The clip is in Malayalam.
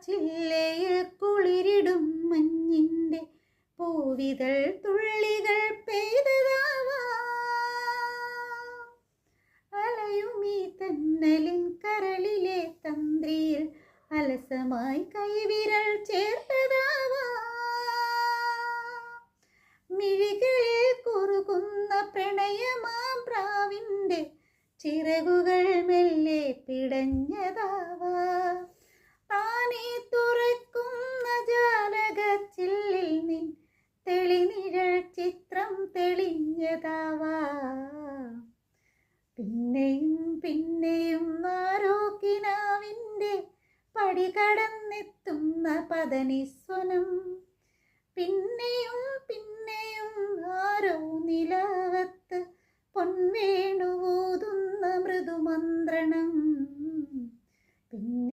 ചില്ലയിൽ കുളിരിടും മഞ്ഞിൻ്റെ പൂവിതൾ തുള്ളികൾ പെയ്തതാവാം. അലയുമീ തന്നലിൻ കരളിലെ തന്ത്രിയിൽ അലസമായി കൈവിരൽ ചേർത്തതാവാം. മിഴികളിൽ കുറുകുന്ന പ്രണയമാം പ്രാവിൻ്റെ ചിറകുകൾ മെല്ലെ പിടഞ്ഞതാവാം. താനേ തുറക്കുന്ന ജാലകച്ചില്ലിൽ നിൻ തെളിനിഴൽ ചിത്രം തെളിഞ്ഞതാവാം. പിന്നെയും പിന്നെയും ആരോക്കിനാവിൻ്റെ പടി കടന്നെത്തുന്ന പദനിസ്വനം. പിന്നെയും പിന്നെയും ആരോ നിലാവത്ത് പൊൻവേണുവൂതുന്ന മൃദുമന്ത്രണം.